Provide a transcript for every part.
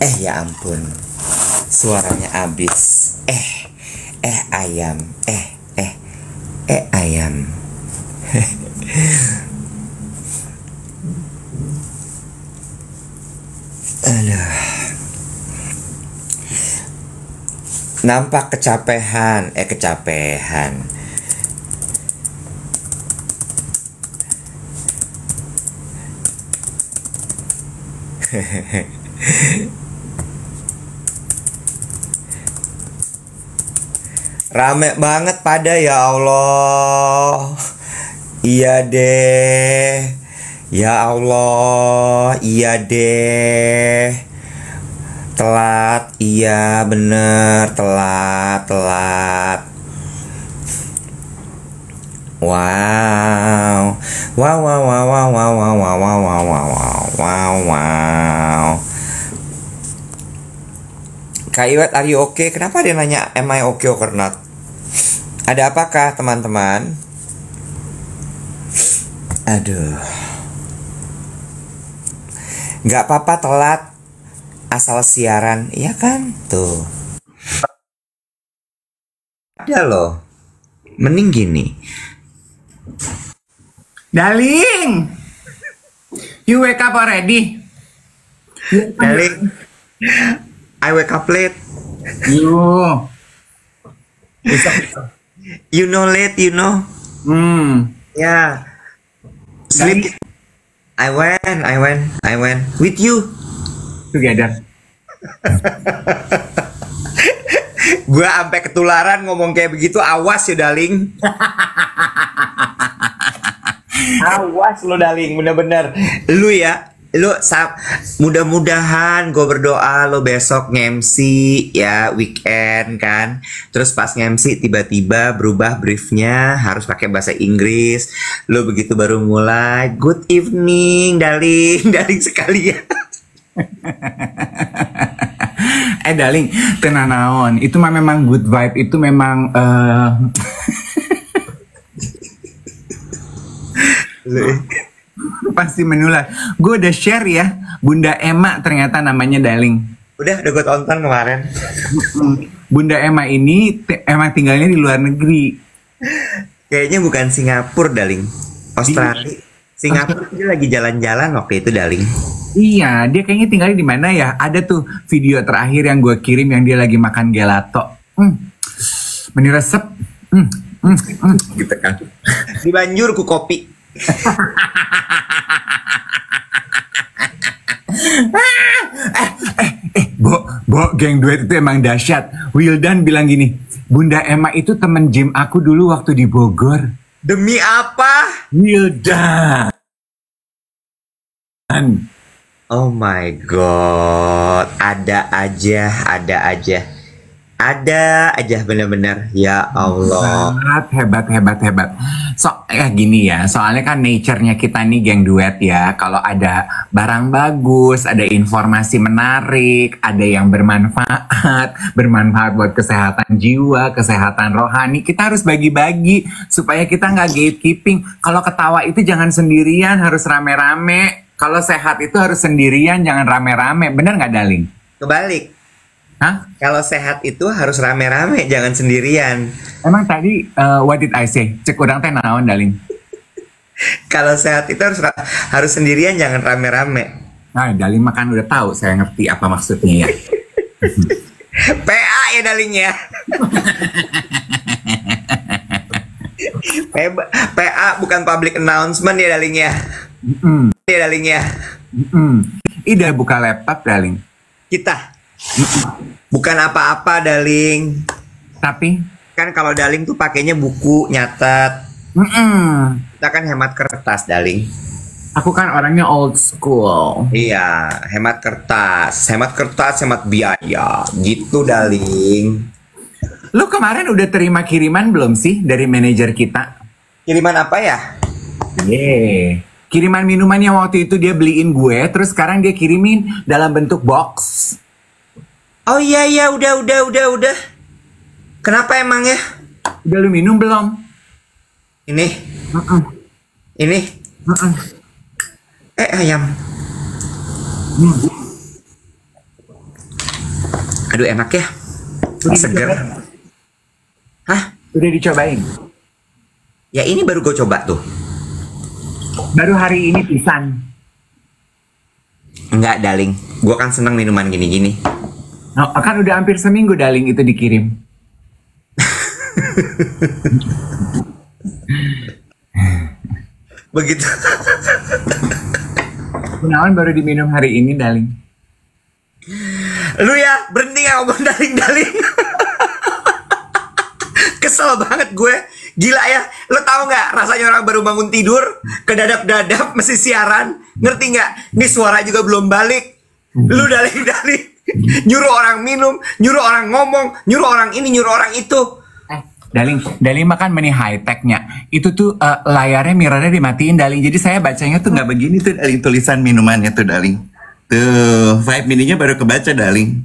Ya ampun, suaranya abis. Ayam. Ayam. Aduh. Nampak kecapean. Rame banget pada, ya Allah. Iya deh. Ya Allah, iya deh. Telat, iya bener, telat. Wow. Kak Iwet, are you okay? Kenapa dia nanya am I okay or not? Ada apakah teman-teman? Aduh. Gak apa-apa telat, asal siaran, iya kan? Tuh. Ada loh. Mending gini. Darling, you wake up already? Darling, I wake up late. You. You know late, you know. Yeah. Sleep. I went with you. Together. Gua sampai ketularan ngomong kayak begitu, awas ya darling. Awas lo darling, bener-bener. Lu ya, mudah-mudahan gue berdoa lo besok nge-MC ya, weekend kan. Terus pas nge-MC tiba-tiba berubah briefnya harus pakai bahasa Inggris. Lo begitu baru mulai, good evening darling, darling sekali ya. Darling, tenang naon. Itu mah memang good vibe, itu memang pasti menular. Gue udah share ya, Bunda Emma ternyata namanya darling. Udah gue tonton kemarin. Bunda Emma ini emang tinggalnya di luar negeri. Kayaknya bukan Singapura darling, Australia. Singapura dia lagi jalan-jalan waktu itu darling. Iya, dia kayaknya tinggalnya di mana ya? Ada tuh video terakhir yang gue kirim yang dia lagi makan gelato. Meniresep. Gitu kan. Dibanjur ku kopi. Geng duet itu emang dahsyat. Wildan bilang gini, Bunda Emma itu temen gym aku dulu waktu di Bogor. Demi apa? Wildan. Oh my god, ada aja bener-bener, ya Allah. Hebat. Gini ya, soalnya kan nature-nya kita nih geng duet ya. Kalau ada barang bagus, ada informasi menarik, ada yang bermanfaat buat kesehatan jiwa, kesehatan rohani, kita harus bagi-bagi supaya kita nggak gatekeeping. Kalau ketawa itu jangan sendirian, harus rame-rame. Kalau sehat itu harus sendirian, jangan rame-rame. Bener nggak, darling? Kebalik. Hah? Kalau sehat itu harus rame-rame, jangan sendirian. Emang tadi what did I say? Cek udang teh naon, darling? Kalau sehat itu harus sendirian, jangan rame-rame. Nah, darling makan udah tahu, saya ngerti apa maksudnya ya. PA ya darling ya. PA bukan public announcement ya darling ya. Ya darling ya. Ida buka laptop, darling. Kita. Bukan apa-apa darling. Tapi kan kalau darling tuh pakainya buku nyatet. Kita kan hemat kertas darling. Aku kan orangnya old school. Iya, hemat kertas, hemat biaya, gitu darling. Lu kemarin udah terima kiriman belum sih dari manajer kita? Kiriman apa ya? Kiriman minuman yang waktu itu dia beliin gue, terus sekarang dia kirimin dalam bentuk box. Oh iya, udah. Kenapa emangnya? Udah lu minum belum? Ini? Ini? Ayam. Aduh enak ya. Udah Seger. dicobain? Hah? Udah dicobain? Ya ini baru gue coba tuh. Baru hari ini pisan. Enggak, Daling. Gue kan seneng minuman gini-gini. Oh, kan udah hampir seminggu Daling itu dikirim. Begitu. Kunaon baru diminum hari ini Daling. Lu ya, berhenti gak ngomong Daling-Daling. Kesel banget gue. Gila ya, lo tau gak rasanya orang baru bangun tidur, kedadap-dadap, mesti siaran. Ngerti gak? Ini suara juga belum balik. Lu Daling-Daling. Nyuruh orang minum, nyuruh orang ngomong, nyuruh orang ini, nyuruh orang itu. Daling makan meni high tech-nya. Itu tuh layarnya, mirrornya dimatiin Daling. Jadi saya bacanya tuh nggak begini tuh Daling, tulisan minumannya tuh Daling. Tuh, 5 mininya baru kebaca Daling.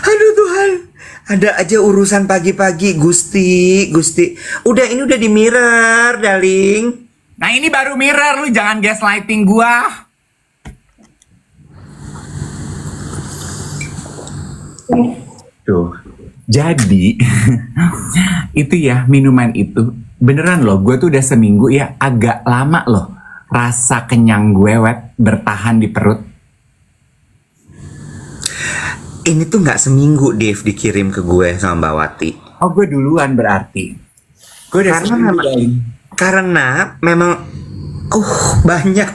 Aduh Tuhan, ada aja urusan pagi-pagi, Gusti. Udah, ini udah di mirror, Daling. Nah ini baru mirror, lu jangan gaslighting gua. Tuh, jadi itu ya minuman itu beneran loh, gue tuh udah seminggu ya agak lama loh rasa kenyang gue bertahan di perut. Ini tuh nggak seminggu, Dave, dikirim ke gue sama Mbak Wati. Oh, gue duluan berarti. Gue udah seminggu Daling. Karena memang banyak.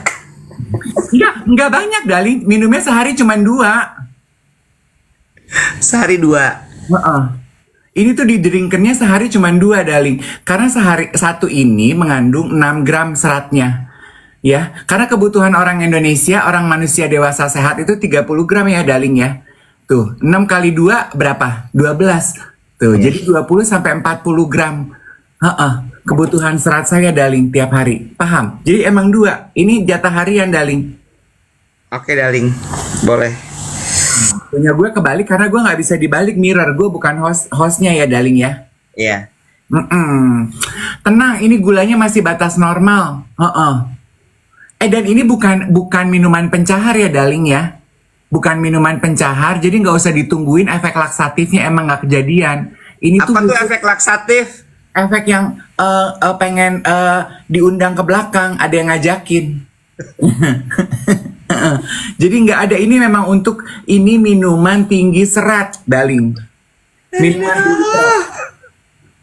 Enggak banyak Daling, minumnya sehari cuma 2. Sehari 2. Ini tuh didrinkernya sehari cuma 2 Daling. Karena sehari satu ini mengandung 6 gram seratnya. Ya, karena kebutuhan orang Indonesia, orang manusia dewasa sehat itu 30 gram ya Daling ya. Tuh, 6 kali 2 berapa? 12. Tuh, jadi 20 sampai 40 gram. Kebutuhan serat saya Daling tiap hari. Paham? Jadi emang 2. Ini jatah harian Daling. Oke Daling, boleh. Punya gue kebalik karena gue nggak bisa dibalik mirror. Gue bukan hostnya ya Daling ya. Iya. Tenang, ini gulanya masih batas normal. Dan ini bukan minuman pencahar ya Daling ya. Bukan minuman pencahar, jadi nggak usah ditungguin efek laksatifnya, emang nggak kejadian. Ini Apa tuh efek laksatif? Efek yang pengen diundang ke belakang, ada yang ngajakin. Jadi nggak ada, ini memang untuk ini minuman tinggi serat Daling. Minuman tinggi serat.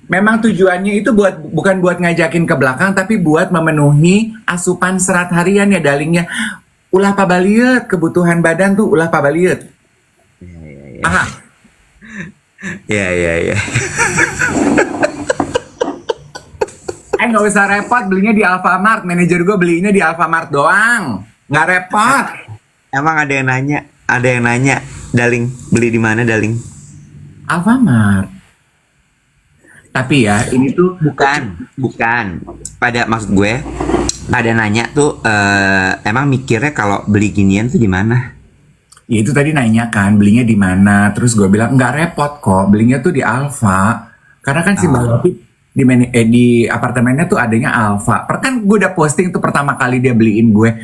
Memang tujuannya itu bukan buat ngajakin ke belakang, tapi buat memenuhi asupan serat harian ya Daling ya. Ulah pabaliut, kebutuhan badan tuh ulah pabaliut. Aha. Ya. Nggak usah repot belinya di Alfamart. Manajer gue belinya di Alfamart doang. Nggak repot. Emang ada yang nanya, Daling, beli di mana Daling? Alfamart. Tapi ya, ini tuh bukan. Maksud gue, pada nanya tuh, emang mikirnya kalau beli ginian tuh di mana? Ya itu tadi nanya kan, belinya di mana? Terus gue bilang nggak repot kok, belinya tuh di Alfa. Karena kan si Mbak Wati di apartemennya tuh adanya Alfa. Kan gue udah posting tuh pertama kali dia beliin gue.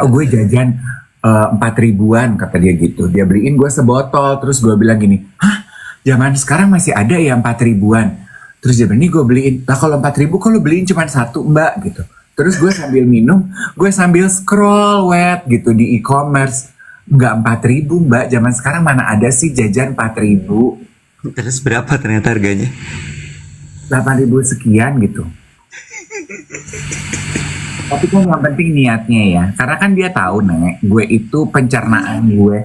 Gue jajan 4.000-an kata dia gitu. Dia beliin gue sebotol. Terus gue bilang gini, hah? Zaman sekarang masih ada ya 4.000-an? Terus dia bilang, nih gue beliin. Lah kalau 4.000 kok lo beliin cuma 1 Mbak gitu. Terus gue sambil minum, gue sambil scroll gitu di e-commerce. Nggak 4.000 Mbak, zaman sekarang mana ada sih jajan 4.000. Terus berapa ternyata harganya? 8.000 sekian gitu. Tapi kan yang penting niatnya ya. Karena kan dia tahu Nek, gue itu pencernaan gue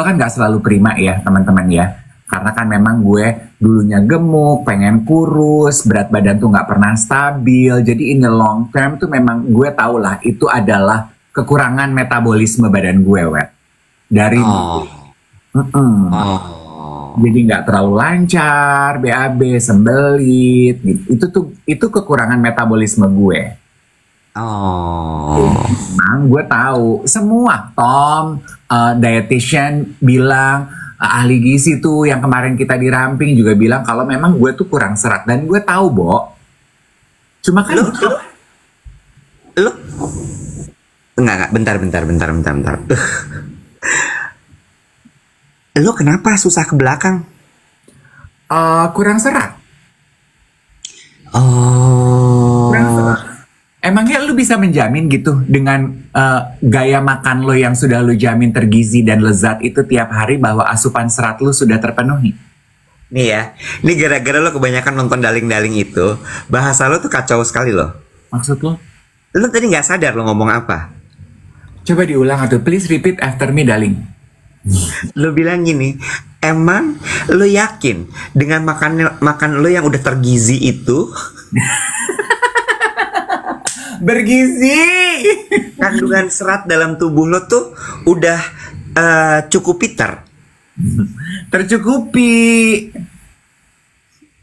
kan nggak selalu prima ya teman-teman ya. Karena kan memang gue dulunya gemuk, pengen kurus, berat badan tuh nggak pernah stabil. Jadi in the long term tuh memang gue tau lah itu adalah kekurangan metabolisme badan gue, dari jadi nggak terlalu lancar, BAB, sembelit, gitu. Itu kekurangan metabolisme gue. Memang gue tahu semua Tom, dietitian bilang, ahli gizi tuh yang kemarin kita diramping juga bilang kalau memang gue tuh kurang serat, dan gue tahu Bo. Cuma kan Enggak, bentar. lo kenapa susah ke belakang? Kurang serat. Oh. Kurang serat. Emangnya lu bisa menjamin gitu dengan gaya makan lo yang sudah lu jamin tergizi dan lezat itu tiap hari bahwa asupan serat lu sudah terpenuhi? Nih ya, ini gara-gara lo kebanyakan nonton daling-daling itu, bahasa lo tuh kacau sekali loh. Maksud lo? Lo tadi nggak sadar lo ngomong apa. Coba diulang atau please repeat after me, darling. Lo bilang gini, emang lo yakin dengan makan lo yang udah tergizi itu Bergizi. kandungan serat dalam tubuh lo tuh udah cukup pinter? Tercukupi.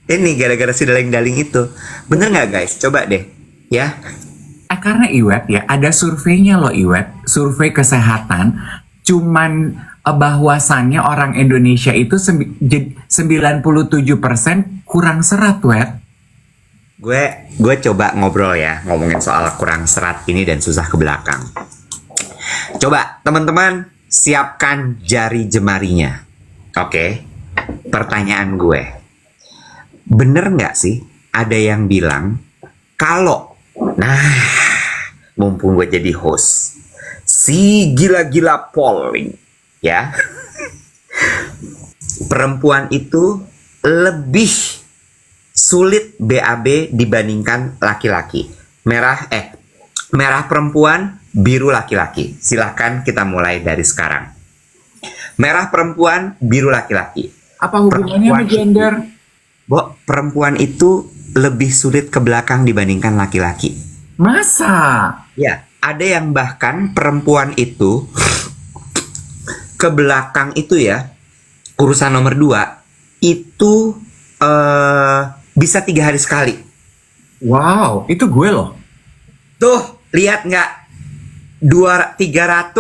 Ini gara-gara si daling-daling itu. Bener nggak guys? Coba deh, ya. Karena Iwet ya, ada surveinya loh Iwet, survei kesehatan, cuman bahwasannya orang Indonesia itu 97% kurang serat, Wet. Gue coba ngobrol ya, ngomongin soal kurang serat ini dan susah ke belakang. Coba teman-teman siapkan jari jemarinya. Oke, pertanyaan gue, bener nggak sih ada yang bilang kalau, nah, mumpung gue jadi host, si gila-gila polling, ya, perempuan itu lebih sulit BAB dibandingkan laki-laki. Merah perempuan, biru laki-laki. Silahkan kita mulai dari sekarang. Merah perempuan, biru laki-laki. Apa hubungannya sama gender? Perempuan itu lebih sulit ke belakang dibandingkan laki-laki. Masa? Ya, ada yang bahkan perempuan itu ke belakang itu ya, urusan nomor 2 itu bisa 3 hari sekali. Wow, itu gue loh. Tuh, lihat nggak? 300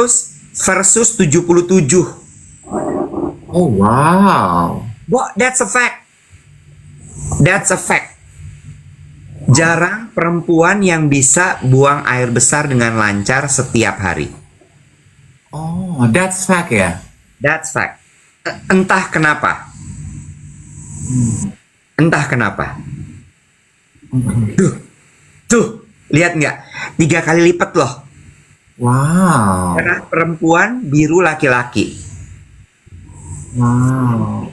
versus 77. Oh wow. That's a fact. That's a fact. Jarang perempuan yang bisa buang air besar dengan lancar setiap hari. Oh, that's fact ya? That's fact. Entah kenapa. Entah kenapa. Tuh, lihat nggak? 3 kali lipat loh. Wow. Merah perempuan, biru laki-laki. Wow.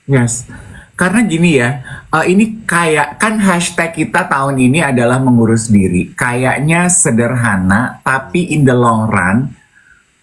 Yes. Karena gini ya, ini kayak kan hashtag kita tahun ini adalah mengurus diri. Kayaknya sederhana, tapi in the long run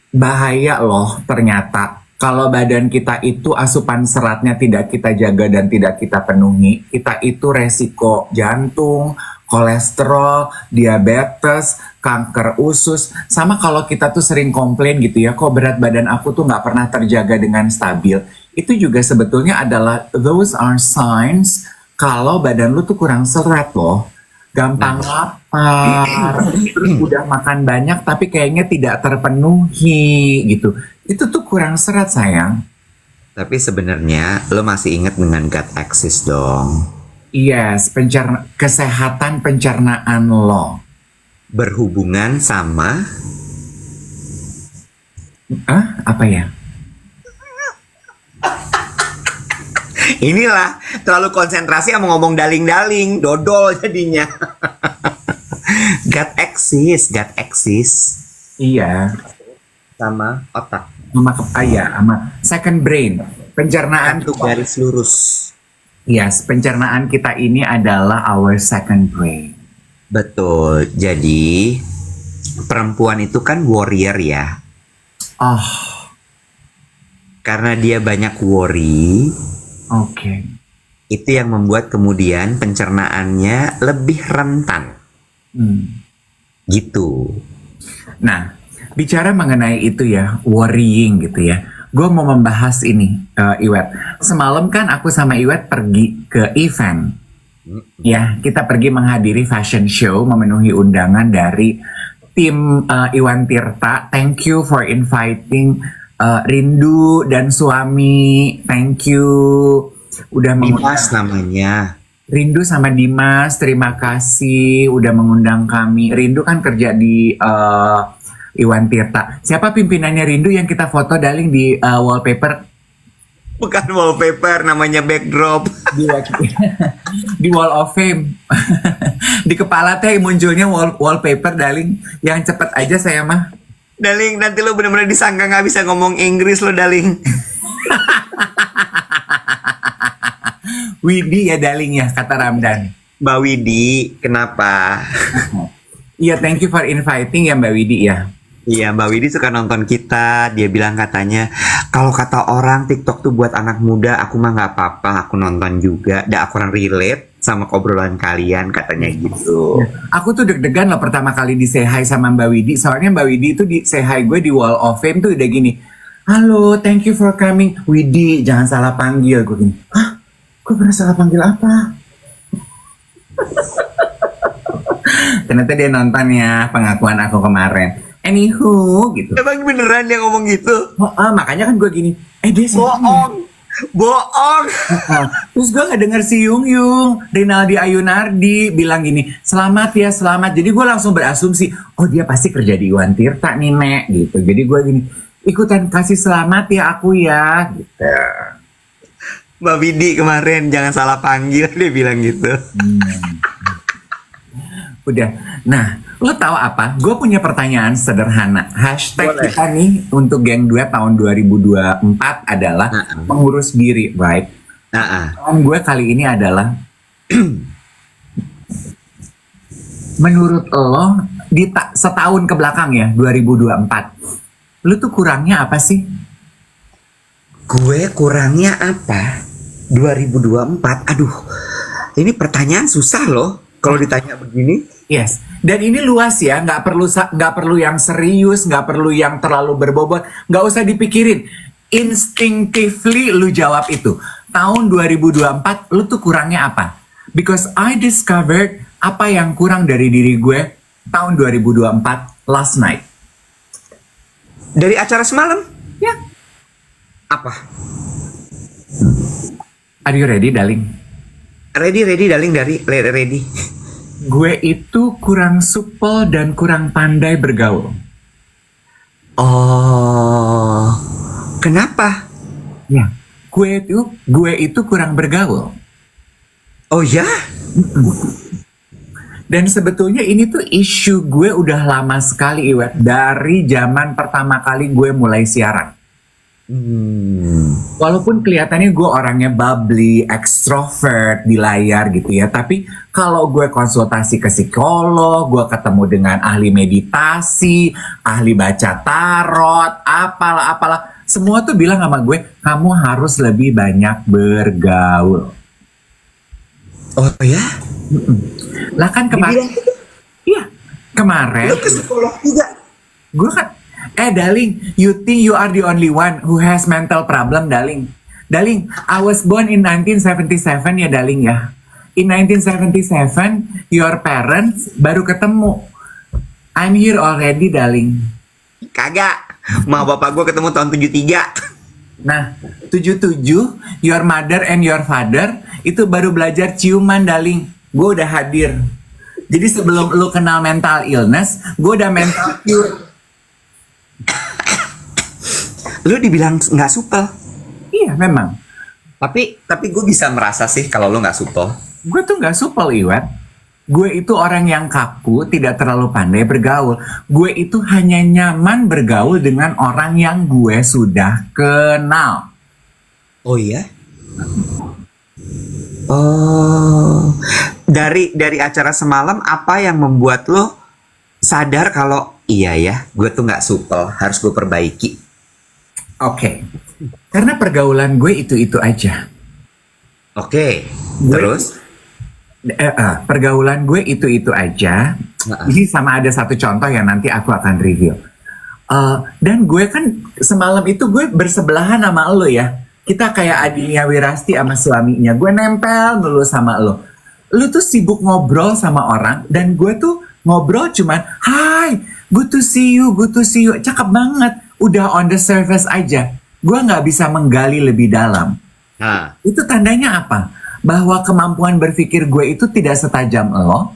bahaya loh ternyata. Kalau badan kita itu asupan seratnya tidak kita jaga dan tidak kita penuhi, kita itu resiko jantung, kolesterol, diabetes, kanker usus. Sama kalau kita tuh sering komplain gitu ya, kok berat badan aku tuh nggak pernah terjaga dengan stabil. Itu juga sebetulnya adalah those are signs kalau badan lu tuh kurang serat loh. Gampang lapar, terus udah makan banyak tapi kayaknya tidak terpenuhi gitu. Itu tuh kurang serat sayang. Tapi sebenarnya lo masih ingat dengan gut axis dong. Yes, kesehatan pencernaan lo. Berhubungan sama apa ya? Inilah, terlalu konsentrasi sama ngomong daling-daling, dodol jadinya. gut axis. Iya. Sama otak. Sama second brain, pencernaan Satu garis lurus. Yes, pencernaan kita ini adalah our second brain. Betul. Jadi perempuan itu kan warrior ya. Oh. Karena dia banyak worry. Oke. Itu yang membuat kemudian pencernaannya lebih rentan. Gitu. Nah, bicara mengenai itu ya, worrying gitu ya. Gue mau membahas ini, Iwet. Semalam kan aku sama Iwet pergi ke event. Ya, kita pergi menghadiri fashion show, memenuhi undangan dari tim Iwan Tirta. Thank you for inviting Rindu dan suami. Thank you. Udah Dimas namanya. Rindu sama Dimas, terima kasih udah mengundang kami. Rindu kan kerja di Iwan Tirta. Siapa pimpinannya Rindu yang kita foto darling di wallpaper? Bukan wallpaper, namanya backdrop. di di wall of fame. Di kepala teh munculnya wallpaper darling. Yang cepet aja saya mah. Daling, nanti lo bener-bener disangka nggak bisa ngomong Inggris lo, Daling. Widi ya darling ya, kata Ramdan. Mbak Widi, kenapa? Iya, thank you for inviting ya Mbak Widi ya. Iya, Mbak Widi suka nonton kita. Dia bilang katanya, kalau kata orang TikTok tuh buat anak muda, aku mah nggak apa-apa, aku nonton juga. Dan aku orang relate sama obrolan kalian, katanya gitu. Aku tuh deg-degan loh pertama kali di say hi sama Mbak Widi. Soalnya Mbak Widi itu di say hi gue di Wall of Fame tuh udah gini. Halo, thank you for coming. Widi, jangan salah panggil. Gue gini, hah? Gue pernah salah panggil apa? Ternyata dia nonton ya pengakuan aku kemarin. Anywho, gitu. Emang beneran dia ngomong gitu? Makanya kan gue gini, dia Bohong. Bohong. Terus gue gak denger si Yung Yung, Rinaldi Ayunardi bilang gini, selamat ya, selamat. Jadi gue langsung berasumsi, oh dia pasti kerja di Iwan Tirta nih, Nek, gitu. Jadi gue gini, ikutan kasih selamat ya aku ya, gitu. Mbak Widi kemarin jangan salah panggil, dia bilang gitu. Udah. Nah, lo tahu apa? Gue punya pertanyaan sederhana. Hashtag Boleh. kita nih untuk Geng Duet tahun 2024 adalah mengurus diri, right? Pertanyaan gue kali ini adalah menurut lo di setahun ke belakang ya, 2024, lo tuh kurangnya apa sih? Gue kurangnya apa? 2024, aduh, ini pertanyaan susah loh kalau ditanya begini. Yes, dan ini luas ya, nggak perlu yang serius, nggak perlu yang terlalu berbobot, nggak usah dipikirin. Instinctively lu jawab itu. Tahun 2024 lu tuh kurangnya apa? Because I discovered apa yang kurang dari diri gue tahun 2024 last night. Dari acara semalam? Ya. Apa? Are you ready, darling? Ready, Daling, dari ready. Gue itu kurang supel dan kurang pandai bergaul. Oh, kenapa? Ya, gue itu kurang bergaul. Oh ya? Dan sebetulnya ini tuh isu gue udah lama sekali, Iwet. Dari zaman pertama kali gue mulai siaran. Walaupun kelihatannya gue orangnya bubbly, extrovert di layar gitu ya, tapi kalau gue konsultasi ke psikolog, gue ketemu dengan ahli meditasi, ahli baca tarot, apalah, semua tuh bilang sama gue, kamu harus lebih banyak bergaul. Oh ya? Lah kan kemarin, iya kemarin. Lu ke psikolog juga? Gue kan, darling, you think you are the only one who has mental problem, darling? Darling, I was born in 1977 ya, darling ya. In 1977, your parents baru ketemu. I'm here already, darling. Kagak. Ma bapak gue ketemu tahun 73. Nah, 77, your mother and your father itu baru belajar ciuman, darling. Gue udah hadir. Jadi sebelum lu kenal mental illness, gue udah mental cure. Lu dibilang nggak supel. Iya, memang. Tapi gue bisa merasa sih kalau lu nggak supel. Gue tuh nggak supel, Iwan. Gue itu orang yang kaku, tidak terlalu pandai bergaul. Gue itu hanya nyaman bergaul dengan orang yang gue sudah kenal. Oh iya? Oh, dari acara semalam apa yang membuat lo sadar kalau iya ya, gue tuh nggak supel, harus gue perbaiki? Oke. Karena pergaulan gue itu aja. Oke. Terus? Pergaulan gue itu aja. Ini sama ada satu contoh yang nanti aku akan review. Dan gue kan semalam itu gue bersebelahan sama lo ya. Kita kayak Adinia Wirasti sama suaminya. Gue nempel dulu sama lo. Lo tuh sibuk ngobrol sama orang. Dan gue tuh ngobrol cuman, "Hai, good to see you, good to see you." Cakep banget. Udah on the surface aja. Gue nggak bisa menggali lebih dalam. Itu tandanya apa? Bahwa kemampuan berpikir gue itu tidak setajam lo.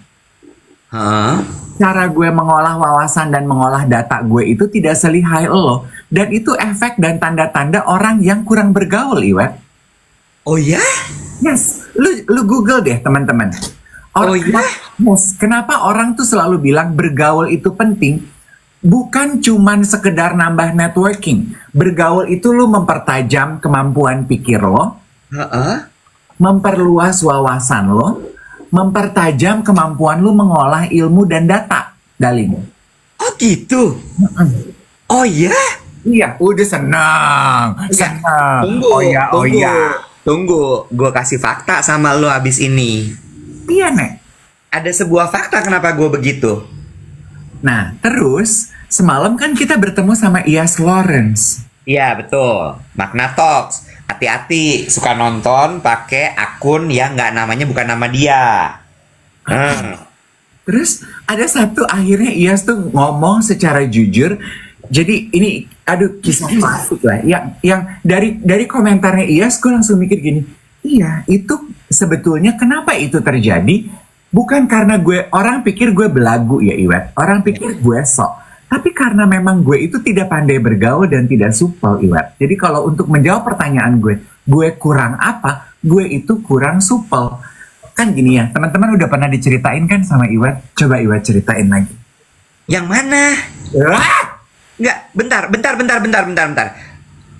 Cara gue mengolah wawasan dan mengolah data gue itu tidak selihai lo. Dan itu efek dan tanda-tanda orang yang kurang bergaul, Iwet. Oh ya? Yes, lu Google deh teman-teman. Oh ya? Yes, kenapa orang tuh selalu bilang bergaul itu penting? Bukan cuman sekedar nambah networking. Bergaul itu lu mempertajam kemampuan pikir lo, memperluas wawasan lo, mempertajam kemampuan lu mengolah ilmu dan data, Daling. Oh gitu? Oh ya? Iya, udah senang. Tunggu, gue kasih fakta sama lo abis ini. Iya, Nek. Ada sebuah fakta kenapa gue begitu. Nah, terus semalam kan kita bertemu sama Iyas Lawrence. Iya, betul. Magna Talks. Hati-hati, suka nonton pakai akun yang nggak namanya bukan nama dia. Terus ada satu akhirnya Iyas tuh ngomong secara jujur. Jadi ini kisah klasik lah. Yang dari komentarnya Iyas, gue langsung mikir gini. Iya, itu sebetulnya kenapa itu terjadi? Bukan karena orang pikir gue belagu ya Iwet. Orang pikir gue sok. Tapi karena memang gue itu tidak pandai bergaul dan tidak supel, Iwet. Jadi kalau untuk menjawab pertanyaan gue kurang apa? Gue itu kurang supel. Kan gini ya, teman-teman udah pernah diceritain kan sama Iwet? Coba Iwet ceritain lagi. Yang mana? Enggak, bentar.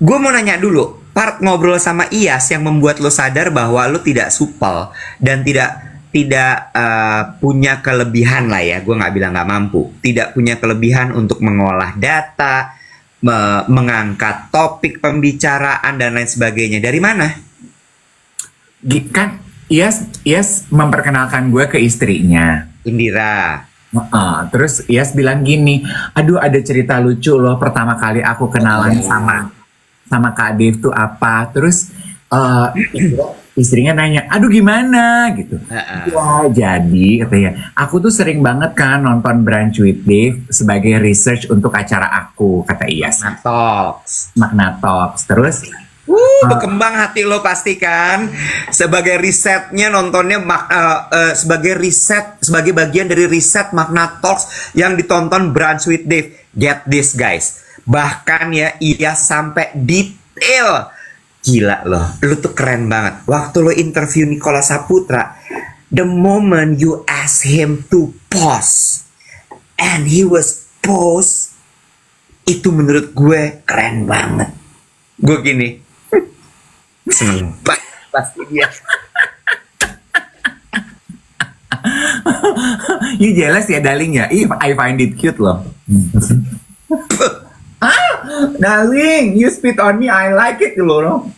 Gue mau nanya dulu, part ngobrol sama Iyas yang membuat lo sadar bahwa lo tidak supel dan tidak punya kelebihan lah ya, gue nggak bilang nggak mampu, tidak punya kelebihan untuk mengolah data, mengangkat topik pembicaraan dan lain sebagainya. Dari mana? Kan Iyas memperkenalkan gue ke istrinya, Indira. Terus Iyas bilang gini, aduh ada cerita lucu loh, pertama kali aku kenalan sama Kak Dev tuh apa. Terus istrinya nanya, aduh gimana gitu. Ya jadi katanya, aku tuh sering banget kan nonton Brunch with Dave sebagai research untuk acara aku, kata Iyas. Magna Talks. Terus berkembang hati lo pasti kan. Sebagai risetnya nontonnya sebagai bagian dari riset Magna Talks yang ditonton Brunch with Dave. Get this guys, bahkan ya Iyas sampai detail. Gila lo tuh keren banget. Waktu lo interview Nicholas Saputra, the moment you ask him to pause and he was pause, itu menurut gue keren banget. Gue gini seneng banget pasti dia. You jealous ya darling ya? I find it cute loh. Darling, you spit on me, I like it loh.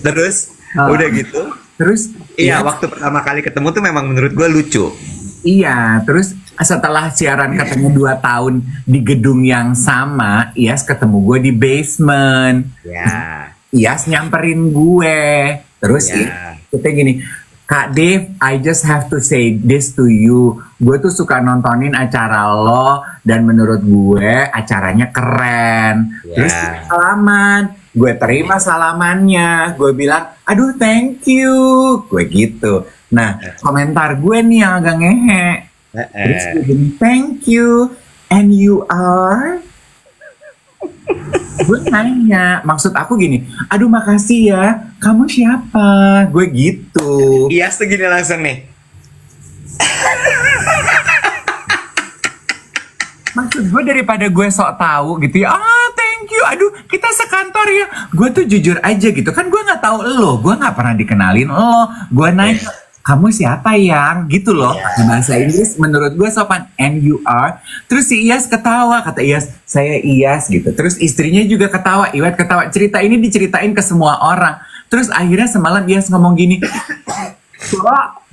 Terus udah gitu. Terus iya, waktu pertama kali ketemu tuh memang menurut gue lucu. Iya, terus setelah siaran ketemu 2 tahun di gedung yang sama, Iyas ketemu gue di basement. Ya. Iyas nyamperin gue. Terus kita gini, Kak Dev, I just have to say this to you. Gue tuh suka nontonin acara lo dan menurut gue acaranya keren. Terus salaman, gue terima salamannya. Gue bilang, aduh thank you. Gue gitu. Nah, komentar gue nih yang agak ngehe. Terus gue gini, thank you. And you are? Gue nanya, maksud aku gini, aduh makasih ya, kamu siapa? Gue gitu. Iya, segini langsung nih. Maksud gue daripada gue sok tahu gitu ya, thank you, aduh kita sekantor ya. Gue tuh jujur aja gitu, kan gue nggak tahu lo, gue nggak pernah dikenalin lo. Gue nanya, kamu siapa yang? Gitu loh. Bahasa Inggris menurut gue sopan. And you are. Terus si Iyas ketawa. Kata Iyas, saya Iyas gitu. Terus istrinya juga ketawa. Iwet ketawa. Cerita ini diceritain ke semua orang. Terus akhirnya semalam Iyas ngomong gini.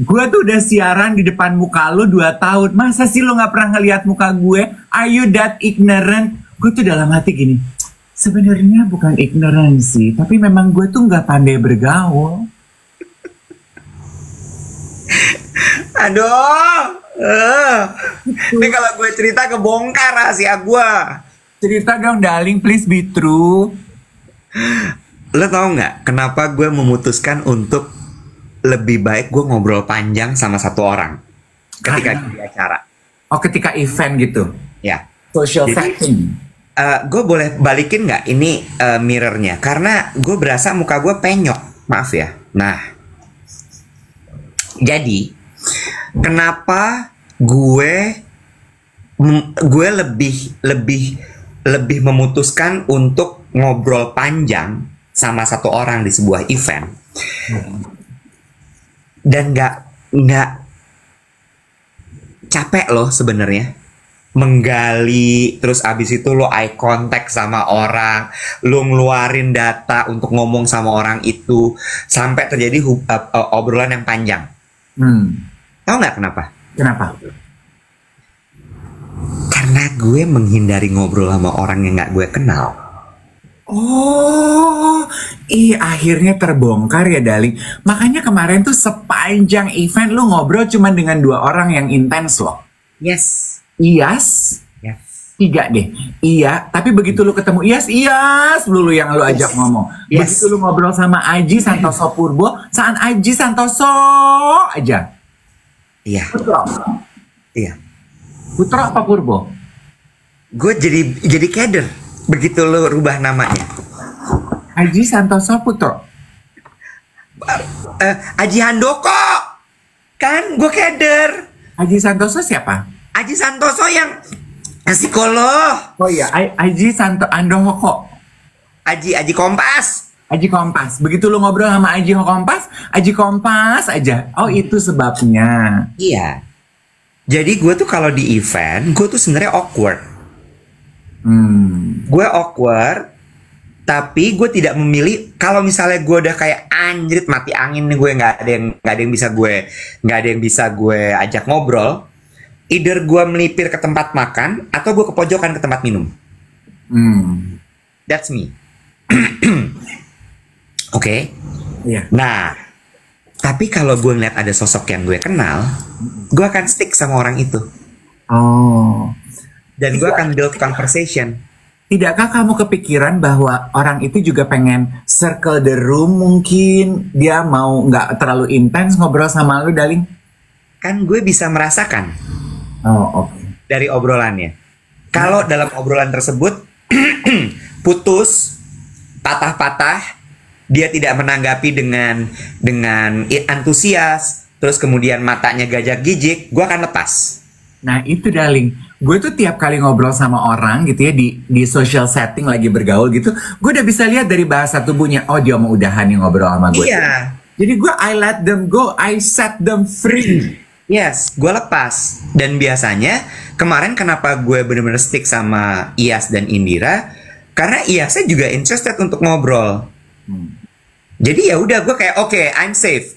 Gue tuh udah siaran di depan muka lo 2 tahun. Masa sih lo gak pernah ngeliat muka gue? Are you that ignorant? Gue tuh dalam hati gini. Sebenarnya bukan ignorant sih. Tapi memang gue tuh gak pandai bergaul. Aduh, ini kalau gue cerita kebongkar rahasia gue. Cerita dong, darling, please be true. Lo tau nggak kenapa gue memutuskan untuk lebih baik gue ngobrol panjang sama satu orang ketika di acara? Oh, ketika event gitu? Ya, Social Jadi setting. gue boleh balikin nggak ini mirrornya? Karena gue berasa muka gue penyok, maaf ya. Nah, jadi kenapa gue lebih memutuskan untuk ngobrol panjang sama satu orang di sebuah event dan nggak capek loh sebenarnya menggali, terus abis itu lo eye contact sama orang, lo ngeluarin data untuk ngomong sama orang itu sampai terjadi obrolan yang panjang. Tahu nggak kenapa? Kenapa? Karena gue menghindari ngobrol sama orang yang nggak gue kenal. Oh, akhirnya terbongkar ya, Darling. Makanya kemarin tuh sepanjang event lu ngobrol cuma dengan 2 orang yang intens loh. Yes. Iyas, Yes. 3 deh. Iya, tapi begitu lu ketemu Iyas dulu yang lu ajak ngomong. Yes. Begitu lu ngobrol sama Aji Santoso Purbo, saat Aji Santoso aja. Iya. Putro. Iya. Putro apa Purbo? Gue jadi keder begitu lo rubah namanya. Aji Santoso Putro. Aji Handoko. Kan gue keder. Aji Santoso siapa? Aji Santoso yang psikolog. Oh iya, Aji Andohoko. Aji Kompas. Aji Kompas. Begitu lu ngobrol sama Aji Kompas aja. Oh, itu sebabnya. Iya. Jadi gue tuh kalau di event, gue tuh sebenarnya awkward. Gue awkward, tapi gue tidak memilih. Kalau misalnya gue udah kayak anjrit mati angin nih, gue nggak ada yang bisa gue ajak ngobrol. Either gue melipir ke tempat makan atau gue ke pojokan ke tempat minum. That's me. Oke. Iya. Nah, tapi kalau gue ngeliat ada sosok yang gue kenal, gue akan stick sama orang itu. Oh. Dan gue akan build conversation. Tidakkah kamu kepikiran bahwa orang itu juga pengen circle the room, mungkin dia mau nggak terlalu intens ngobrol sama lu, Darling? Kan gue bisa merasakan Oh, oke. dari obrolannya. Kalau dalam obrolan tersebut putus, patah-patah, dia tidak menanggapi dengan antusias, terus kemudian matanya gajak-gijik, gue akan lepas. Nah itu, Darling, gue tuh tiap kali ngobrol sama orang gitu ya di social setting lagi bergaul gitu, gue udah bisa lihat dari bahasa tubuhnya, oh dia mau udahan nih ngobrol sama gue. Iya. Jadi gue I let them go, I set them free. Yes, gue lepas. Dan biasanya kemarin kenapa gue bener-bener stick sama Iyas dan Indira, karena Iyasnya juga interested untuk ngobrol. Jadi ya udah gue kayak oke, I'm safe.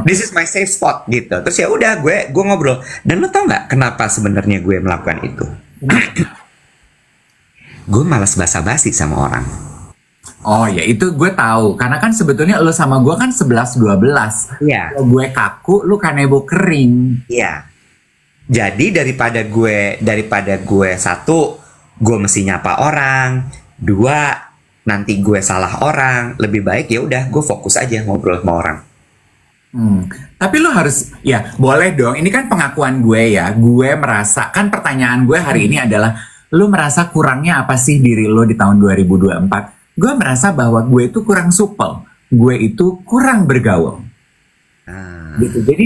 This is my safe spot gitu. Terus ya udah gue ngobrol. Dan lo tau nggak kenapa sebenarnya gue melakukan itu? Gue malas basa-basi sama orang. Oh ya itu gue tahu. Karena kan sebetulnya lo sama gue kan 11-12. Iya. Kalau gue kaku, lo kanebo kering. Iya. Jadi daripada gue satu, gue mesti nyapa orang. 2, nanti gue salah orang. Lebih baik ya udah gue fokus aja ngobrol sama orang. Tapi lo harus, ya boleh dong, ini kan pengakuan gue ya. Gue merasa, kan pertanyaan gue hari ini adalah, lo merasa kurangnya apa sih diri lo di tahun 2024? Gue merasa bahwa gue itu kurang supel, gue itu kurang bergaul. Gitu. Jadi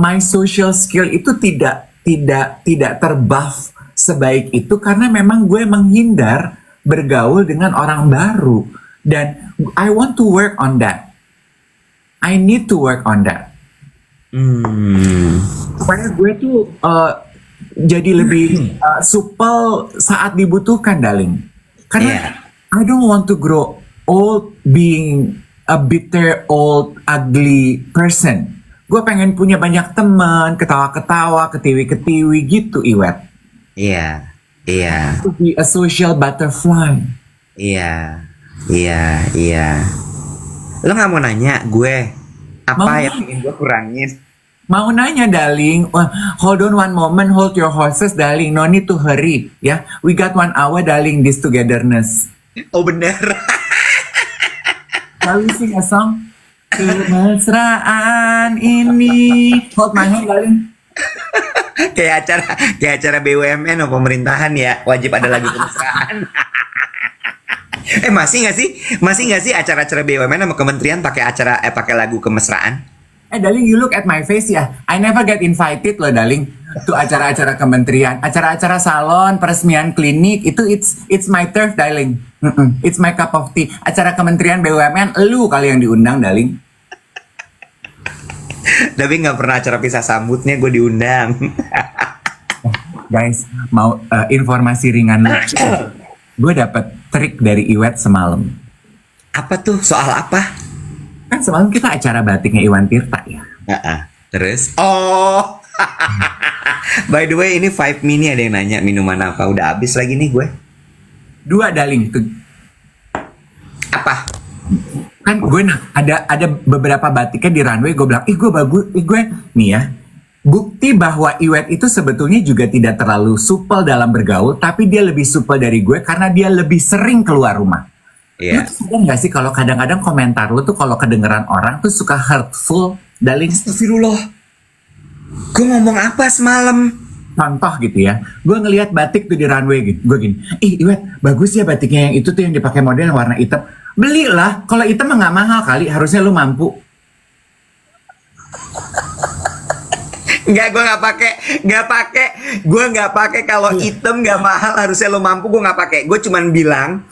my social skill itu tidak terbuff sebaik itu karena memang gue menghindar bergaul dengan orang baru. Dan I want to work on that. I need to work on that. Supaya gue tuh jadi lebih supel saat dibutuhkan, Darling. Karena I don't want to grow old being a bitter, old, ugly person. Gue pengen punya banyak teman, ketawa-ketawa, ketiwi-ketiwi gitu, Iwet. Iya. To be a social butterfly. Iya. Lo nggak mau nanya gue apa yang ingin gue kurangin? Mau nanya, Darling. Hold on one moment, hold your horses, Darling. No need to hurry, ya. We got 1 hour, Darling, this togetherness. Oh bener. Shall we sing a song? Kemesraan ini. Hold my hand, Darling. kayak acara BUMN atau pemerintahan ya, wajib ada lagu kemesraan. Masih nggak sih acara-acara BUMN sama kementerian pakai lagu kemesraan? Darling, you look at my face ya. I never get invited loh, darling. Tuh acara-acara kementerian, acara-acara salon, peresmian klinik, itu it's my turf, darling. It's my cup of tea. Acara kementerian BUMN, lu kali yang diundang, darling. Tapi nggak pernah acara pisah sambutnya gue diundang. Guys, mau informasi ringan lu. Gue dapet trik dari Iwet semalam. Apa tuh? Soal apa? Kan semalam kita acara batiknya Iwan Tirta ya. Terus? Oh, by the way ini 5 mini ada yang nanya minuman apa? Udah habis lagi nih gue. 2 darling. Apa? Kan gue ada beberapa batiknya di runway, gue bilang, gue bagus, gue nih ya. Bukti bahwa Iwet itu sebetulnya juga tidak terlalu supel dalam bergaul, tapi dia lebih supel dari gue karena dia lebih sering keluar rumah. Iya. Lu tuh sadar gak sih kalau kadang-kadang komentar lu tuh kalau kedengeran orang tuh suka hurtful, darling? Astagfirullah. Gue ngomong apa semalam? Contoh gitu ya, gue ngelihat batik tuh di runway gitu, gue gini, Iwet, bagus ya batiknya yang itu tuh yang dipakai model yang warna hitam. Belilah, kalau hitam mah nggak mahal kali, harusnya lu mampu. Gue nggak pakai kalau hitam nggak mahal harusnya lo mampu, gue nggak pakai. Gue cuman bilang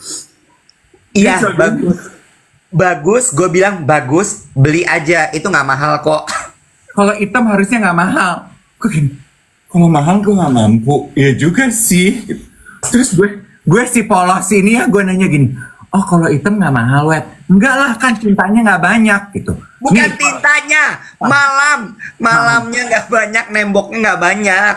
iya bagus, gue bilang bagus, beli aja, itu nggak mahal kok. Kalau hitam harusnya nggak mahal. Gue gini, kalau mahal gue nggak mampu. Iya juga sih. Terus gue si polos ini ya, gue nanya gini, oh kalau hitam nggak mahal, Wet? Enggak lah, kan tintanya nggak banyak gitu. Bukan nih, tintanya, malamnya nggak banyak, nemboknya nggak banyak.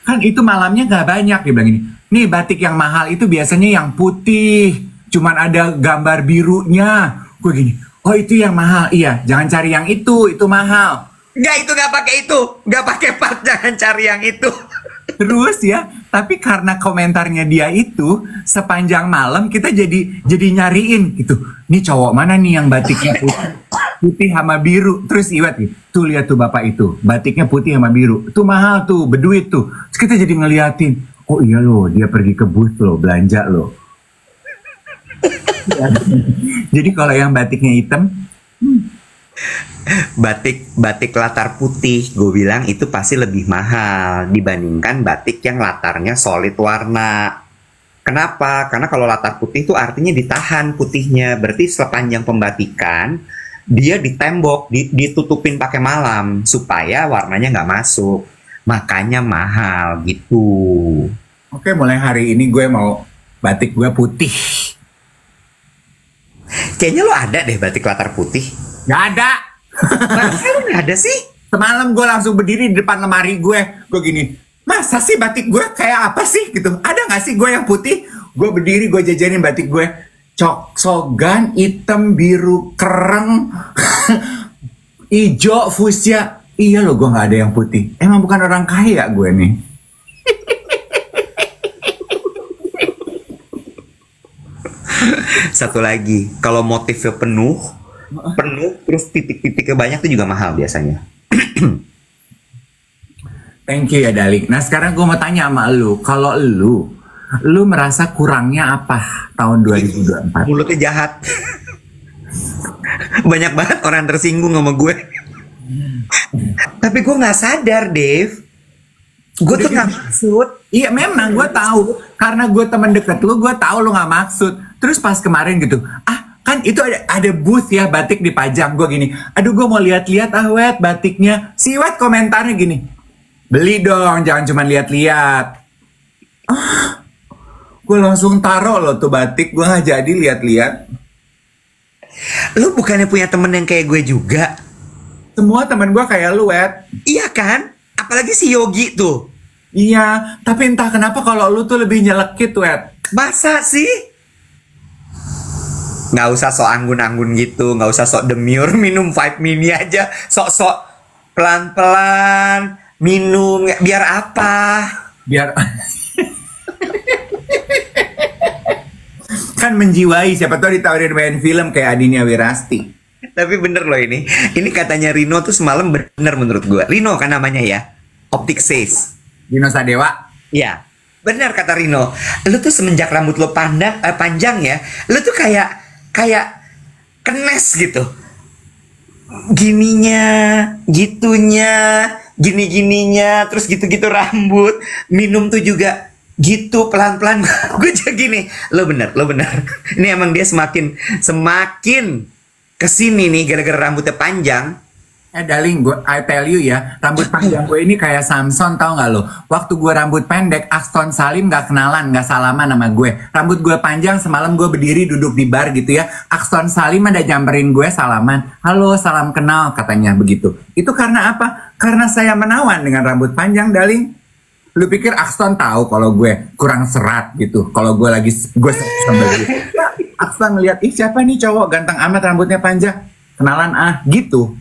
Kan itu malamnya nggak banyak, dia bilang gini. Nih batik yang mahal itu biasanya yang putih, cuman ada gambar birunya. Gue gini, oh itu yang mahal. Iya, jangan cari yang itu mahal. Nggak pakai part, jangan cari yang itu. Terus ya, tapi karena komentarnya dia itu sepanjang malam kita jadi nyariin gitu. Nih cowok mana nih yang batiknya putih sama biru? Terus Iwet gitu, tuh lihat tuh bapak itu, batiknya putih sama biru. Tuh mahal tuh, berduit tuh. Terus kita jadi ngeliatin, oh iya loh, dia pergi ke booth loh, belanja loh. Jadi kalau yang batiknya hitam, batik latar putih, gue bilang itu pasti lebih mahal dibandingkan batik yang latarnya solid warna. Kenapa? Karena kalau latar putih itu artinya ditahan putihnya, berarti sepanjang pembatikan dia ditembok, ditutupin pakai malam supaya warnanya nggak masuk, makanya mahal gitu. Oke, mulai hari ini gue mau batik gue putih. Kayaknya lo ada deh batik latar putih. Gak ada. Masa lu gak ada sih? Semalam gue langsung berdiri di depan lemari gue gini, masa sih batik gue kayak apa sih gitu? Ada gak sih gue yang putih? Gue berdiri, gue jajanin batik gue, coksogan, hitam, biru, kereng, hijau, fuchsia. Iya loh, gue gak ada yang putih. Emang bukan orang kaya gue nih. Satu lagi, kalau motifnya penuh terus titik-titiknya banyak itu juga mahal biasanya. Thank you ya darling. Nah sekarang gue mau tanya sama lu, kalau lu merasa kurangnya apa tahun 2024? Mulutnya jahat. Banyak banget orang tersinggung sama gue. Tapi gue nggak sadar, Dave. Gue tuh nggak maksud. Iya memang gue tahu, karena gue teman deket lu, gue tahu lu nggak maksud. Terus pas kemarin gitu, kan itu ada booth ya batik dipajang. Gue gini, aduh gue mau lihat-lihat Wet batiknya. Si Wet komentarnya gini, beli dong, jangan cuma lihat-lihat. Gue langsung taruh loh tuh batik, gue nggak jadi lihat-lihat. Lu bukannya punya temen yang kayak gue juga? Semua temen gue kayak lu, Wet. Iya kan? Apalagi si Yogi tuh. Iya, tapi entah kenapa kalau lu tuh lebih nyelekit, Wet. Masa sih? Nggak usah sok anggun-anggun gitu, nggak usah sok demure, minum 5 mini aja, sok-sok pelan-pelan minum, biar apa? Biar kan menjiwai, siapa tahu ditawarin main film kayak Adinia Wirasti. Tapi bener loh ini katanya Rino tuh semalam bener menurut gue. Rino kan namanya ya? Optic says. Dino Sadewa. Ya, benar kata Rino. Lu tuh semenjak rambut lu panjang ya, lu tuh kayak kenes gitu. Gininya, gitunya, gini-gininya, terus gitu-gitu rambut. Minum tuh juga gitu pelan-pelan. Gue juga gini. Lo bener. Ini emang dia semakin kesini nih gara-gara rambutnya panjang. Darling, I tell you ya, rambut panjang gue ini kayak Samson, tau gak lo? Waktu gue rambut pendek, Axton Salim gak kenalan, gak salaman sama gue. Rambut gue panjang, semalam gue berdiri duduk di bar gitu ya. Axton Salim ada nyamperin gue salaman. Halo, salam kenal, katanya begitu. Itu karena apa? Karena saya menawan dengan rambut panjang, darling. Lu pikir Axton tahu kalau gue kurang serat gitu? Kalau gue sambil gitu. Axton ngeliat, ih siapa nih cowok ganteng amat rambutnya panjang? Kenalan gitu.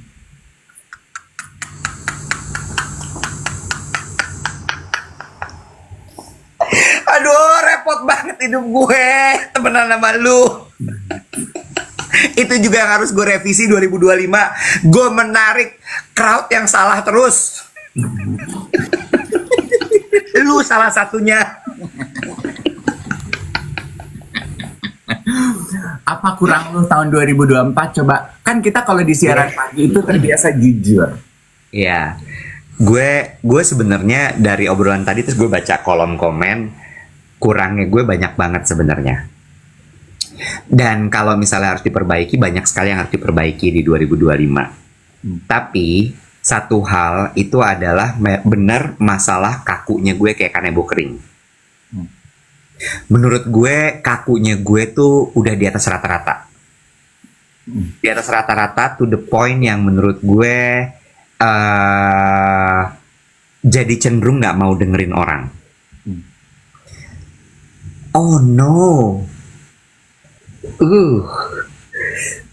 Aduh, repot banget hidup gue temenan sama lu. Itu juga yang harus gue revisi 2025. Gue menarik crowd yang salah terus. Lu salah satunya. Apa kurang lu tahun 2024 coba? Kan kita kalau di siaran pagi itu terbiasa jujur. Iya. Gue sebenarnya dari obrolan tadi terus gue baca kolom komen, kurangnya gue banyak banget sebenarnya. Dan kalau misalnya harus diperbaiki, banyak sekali yang harus diperbaiki di 2025. Tapi satu hal itu adalah benar masalah kakunya gue kayak kanebo kering. Menurut gue kakunya gue tuh udah di atas rata-rata. Di atas rata-rata to the point yang menurut gue jadi cenderung nggak mau dengerin orang. Oh no.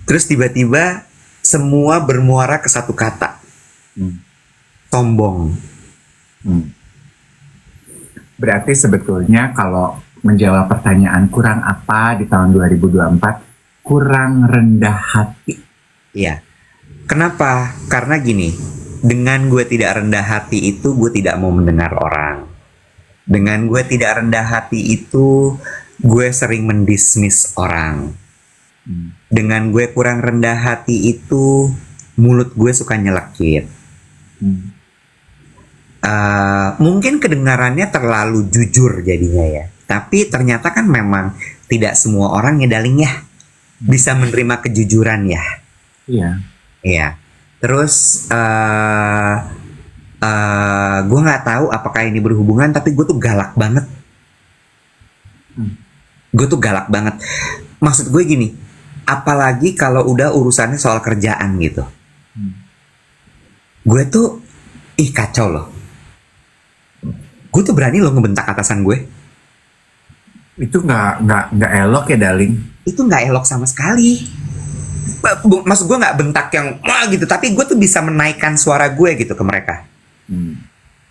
Terus tiba-tiba semua bermuara ke satu kata. Sombong. Berarti sebetulnya kalau menjawab pertanyaan kurang apa di tahun 2024, kurang rendah hati. Iya. Kenapa? Karena gini, dengan gue tidak rendah hati itu gue tidak mau mendengar orang. Dengan gue tidak rendah hati itu gue sering mendismiss orang. Dengan gue kurang rendah hati itu mulut gue suka nyelekit. Mungkin kedengarannya terlalu jujur jadinya ya. Tapi ternyata kan memang tidak semua orang ya darling ya bisa menerima kejujuran ya. Iya. Iya. Terus gue nggak tahu apakah ini berhubungan, tapi gue tuh galak banget. Gue tuh galak banget. Maksud gue gini, apalagi kalau udah urusannya soal kerjaan gitu. Gue tuh, kacau loh. Gue tuh berani loh ngebentak atasan gue. Itu nggak elok ya, darling. Itu nggak elok sama sekali. Maksud gue nggak bentak yang wah gitu, tapi gue tuh bisa menaikkan suara gue gitu ke mereka.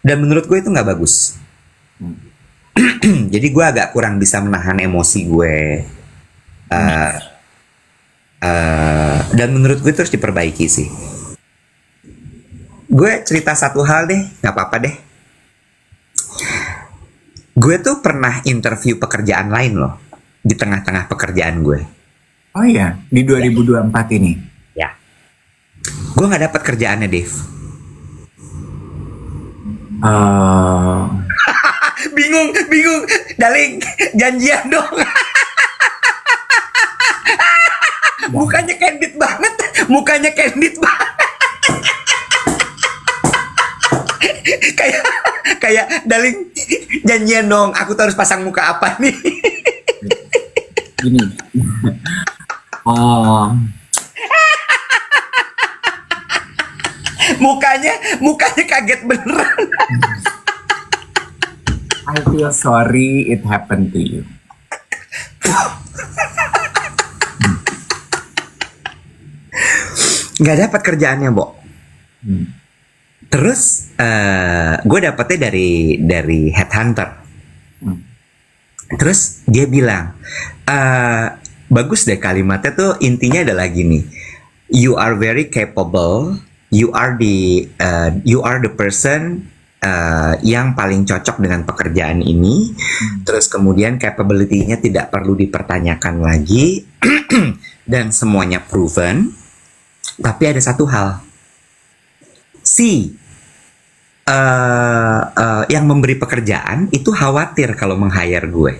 Dan menurut gue itu nggak bagus. Jadi gue agak kurang bisa menahan emosi gue. Dan menurut gue terus diperbaiki sih. Gue cerita satu hal deh, nggak apa-apa deh. Gue tuh pernah interview pekerjaan lain loh di tengah-tengah pekerjaan gue. Oh iya, di 2024 ini. Ya. Gue nggak dapat kerjaannya, Dave. bingung, darling, janjian dong. Mukanya candid banget. kayak darling, janjian dong. Aku tuh harus pasang muka apa nih? Gini. Mukanya kaget beneran. I feel sorry it happened to you. Nggak dapat kerjaannya, Bo. Terus gue dapetnya dari headhunter. Terus dia bilang, bagus deh kalimatnya tuh, intinya adalah gini, you are very capable, you are the person yang paling cocok dengan pekerjaan ini. Terus kemudian capability-nya tidak perlu dipertanyakan lagi dan semuanya proven. Tapi ada satu hal, si yang memberi pekerjaan itu khawatir kalau meng-hire gue.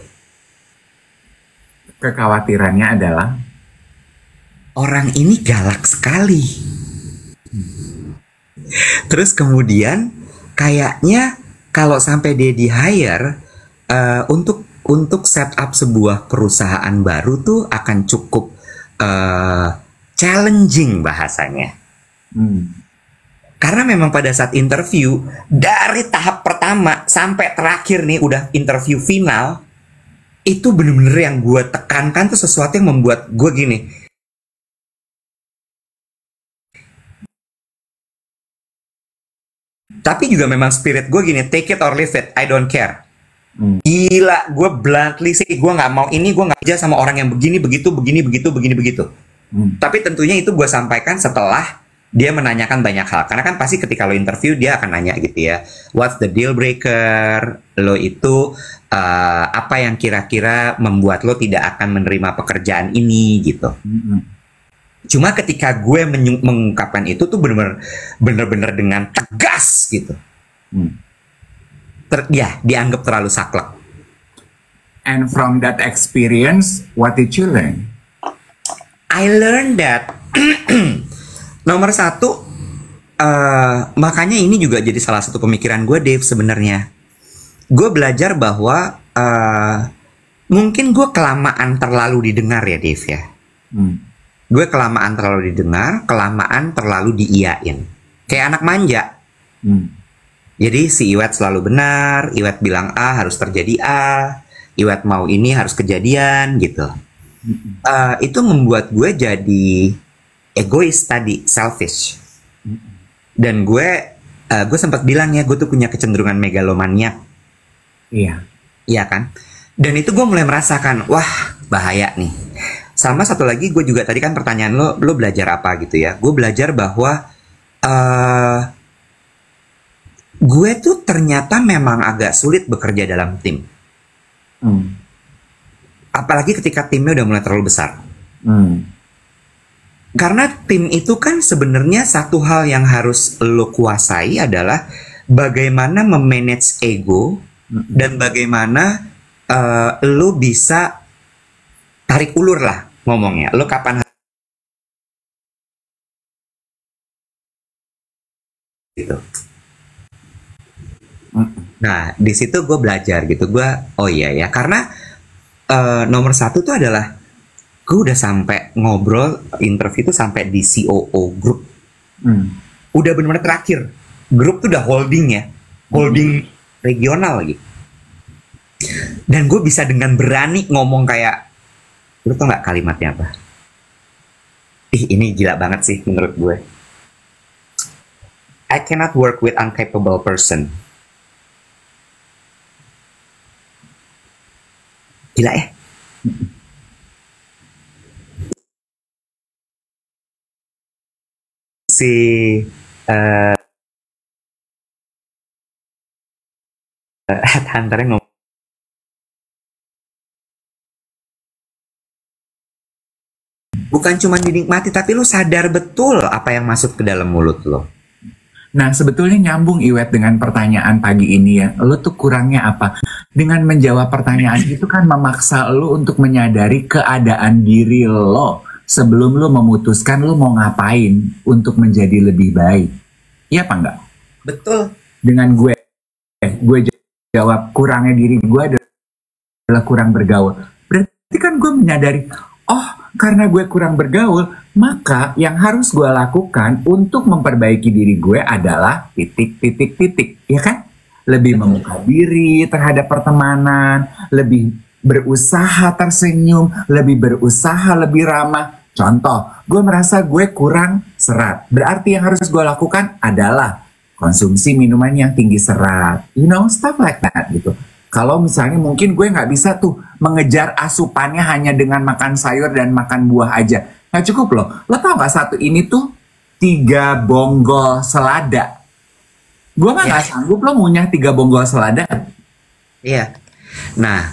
Kekhawatirannya adalah Orang ini galak sekali. Terus kemudian kayaknya kalau sampai dia di hire untuk setup sebuah perusahaan baru tuh akan cukup challenging bahasanya. Karena memang pada saat interview dari tahap pertama sampai terakhir nih udah interview final, itu bener-bener yang gue tekankan tuh sesuatu yang membuat gue gini. Tapi juga memang spirit gue gini, take it or leave it, I don't care. Gila, gue bluntly sih, gue nggak mau ini, gue nggak kerja sama orang yang begini, begitu, begini, begitu, begini, begitu. Tapi tentunya itu gue sampaikan setelah dia menanyakan banyak hal. Karena kan pasti ketika lo interview, dia akan nanya gitu ya, what's the deal breaker? Lo itu apa yang kira-kira membuat lo tidak akan menerima pekerjaan ini gitu. Cuma ketika gue mengungkapkan itu tuh bener-bener dengan tegas gitu. Ya, dianggap terlalu saklek. And from that experience, what did you learn? I learned that nomor satu, makanya ini juga jadi salah satu pemikiran gue, Dave, sebenarnya. Gue belajar bahwa mungkin gue kelamaan terlalu didengar ya, Dave ya. Gue kelamaan terlalu didengar, kelamaan terlalu diiyain. Kayak anak manja. Jadi si Iwet selalu benar, Iwet bilang A harus terjadi A, Iwet mau ini harus kejadian gitu. Itu membuat gue jadi egois tadi, selfish. Dan gue sempat bilang ya, gue tuh punya kecenderungan megalomaniak. Iya. Iya kan? Dan itu gue mulai merasakan, wah bahaya nih. Sama satu lagi, gue juga tadi kan pertanyaan lo belajar apa gitu ya. Gue belajar bahwa gue tuh ternyata memang agak sulit bekerja dalam tim. Apalagi ketika timnya udah mulai terlalu besar. Karena tim itu kan sebenarnya satu hal yang harus lo kuasai adalah bagaimana memanage ego dan bagaimana lo bisa tarik ulur lah ngomongnya. Lo kapan gitu. Nah, di situ gue belajar gitu. Gue, oh iya ya, karena nomor satu tuh adalah gue udah sampai ngobrol interview tuh sampai di COO grup. Udah benar-benar terakhir. Grup tuh udah holding ya, holding regional lagi. Dan gue bisa dengan berani ngomong kayak, lu tau nggak kalimatnya apa? Ini gila banget sih menurut gue. I cannot work with incapable person. Gila ya? Si headhunternya ngomong, bukan cuma dinikmati, tapi lo sadar betul apa yang masuk ke dalam mulut lo. Nah, sebetulnya nyambung Iwet dengan pertanyaan pagi ini ya. Lo tuh kurangnya apa? Dengan menjawab pertanyaan itu kan memaksa lo untuk menyadari keadaan diri lo sebelum lo memutuskan lo mau ngapain untuk menjadi lebih baik. Iya apa enggak? Betul. Dengan gue jawab kurangnya diri gue adalah kurang bergaul. Berarti kan gue menyadari, oh karena gue kurang bergaul, maka yang harus gue lakukan untuk memperbaiki diri gue adalah titik, ya kan? Lebih membuka diri terhadap pertemanan, lebih berusaha tersenyum, lebih berusaha lebih ramah. Contoh, gue merasa gue kurang serat. Berarti yang harus gue lakukan adalah konsumsi minuman yang tinggi serat. You know, stuff like that gitu. Kalau misalnya mungkin gue nggak bisa tuh mengejar asupannya hanya dengan makan sayur dan makan buah aja. Nggak cukup loh. Lo tau nggak satu ini tuh 3 bonggol selada. Gue mah Ya, nggak sanggup lo ngunyah 3 bonggol selada. iya. Nah,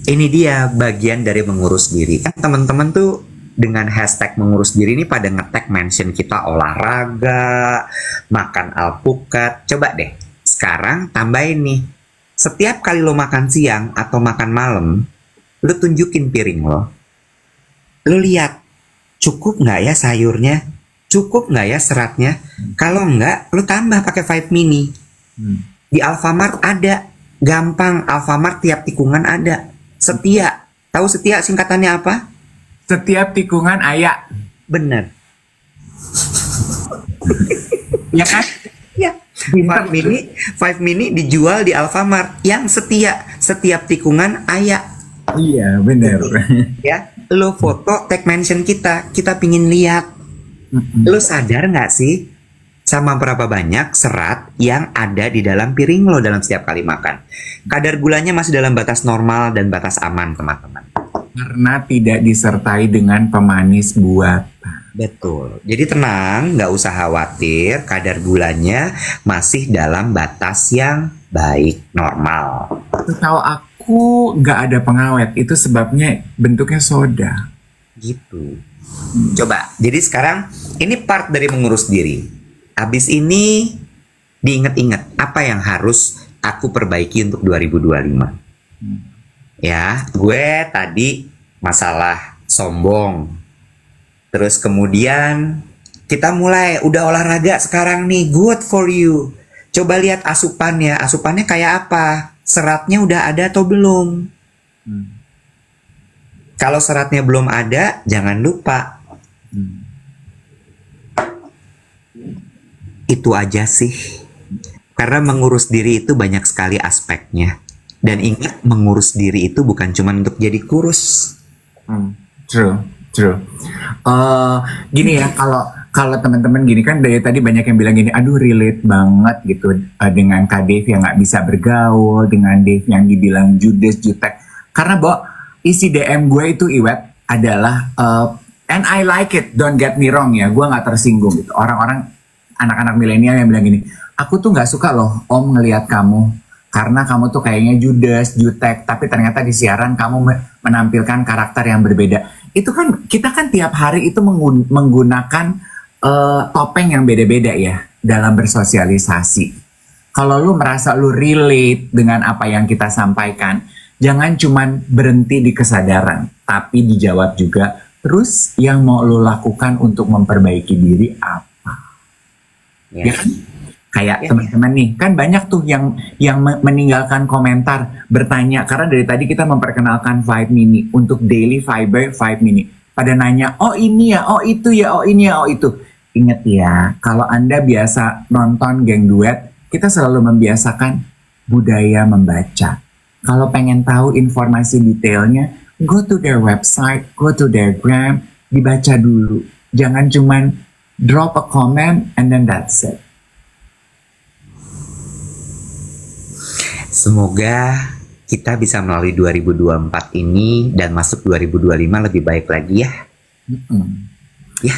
ini dia bagian dari mengurus diri. Kan teman-teman tuh dengan hashtag mengurus diri ini pada ngetek mention kita olahraga, makan alpukat. Coba deh, sekarang tambahin nih. Setiap kali lo makan siang atau makan malam, lo tunjukin piring lo. Lo lihat, cukup nggak ya sayurnya? Cukup nggak ya seratnya? Kalau nggak, lo tambah pakai Five Mini. Di Alfamart ada. Gampang, Alfamart tiap tikungan ada. Setia. Tahu Setia singkatannya apa? Setiap tikungan ayak, Bener. ya kan? Ya. Pinter. Five Mini dijual di Alfamart. Yang setia. Setiap tikungan ayak. Iya, bener. Ya. Lo foto, tag mention kita. Kita pingin lihat. Lo sadar nggak sih? Sama berapa banyak serat yang ada di dalam piring lo dalam setiap kali makan. Kadar gulanya masih dalam batas normal dan batas aman, teman-teman. Karena tidak disertai dengan pemanis buatan. Betul. Jadi tenang, nggak usah khawatir. Kadar gulanya masih dalam batas yang baik, normal. Tahu aku nggak ada pengawet, itu sebabnya bentuknya soda. Gitu. Coba. Jadi sekarang ini part dari mengurus diri. Habis ini diinget-inget apa yang harus aku perbaiki untuk 2025. Ya, gue tadi masalah sombong. Terus kemudian kita mulai udah olahraga sekarang nih, good for you. Coba lihat asupannya, asupannya kayak apa? Seratnya udah ada atau belum? Kalau seratnya belum ada, jangan lupa. Itu aja sih. Karena mengurus diri itu banyak sekali aspeknya. Dan ingat, mengurus diri itu bukan cuma untuk jadi kurus. True, true. Gini ya, kalau teman-teman gini kan dari tadi banyak yang bilang gini, aduh relate banget gitu dengan Kak Dave yang nggak bisa bergaul, dengan Dave yang dibilang judes, jutek. Karena isi DM gue itu Iwet adalah and I like it, don't get me wrong ya, gue nggak tersinggung gitu. Orang-orang anak-anak milenial yang bilang gini, aku tuh nggak suka loh om ngelihat kamu karena kamu tuh kayaknya judes, jutek, tapi ternyata di siaran kamu menampilkan karakter yang berbeda. Itu kan kita kan tiap hari itu menggunakan topeng yang beda-beda ya dalam bersosialisasi. Kalau lu merasa lu relate dengan apa yang kita sampaikan, jangan cuman berhenti di kesadaran, tapi dijawab juga. Terus yang mau lu lakukan untuk memperbaiki diri apa? Ya kan? Kayak teman-teman nih, kan banyak tuh yang meninggalkan komentar, bertanya, karena dari tadi kita memperkenalkan Five Mini untuk daily fiber Five Mini. Pada nanya, oh ini ya, oh itu ya, oh ini ya, oh itu. Ingat ya, kalau Anda biasa nonton Geng Duet, kita selalu membiasakan budaya membaca. Kalau pengen tahu informasi detailnya, go to their website, go to their gram, dibaca dulu. Jangan cuman drop a comment and then that's it. Semoga kita bisa melalui 2024 ini dan masuk 2025 lebih baik lagi ya. Ya.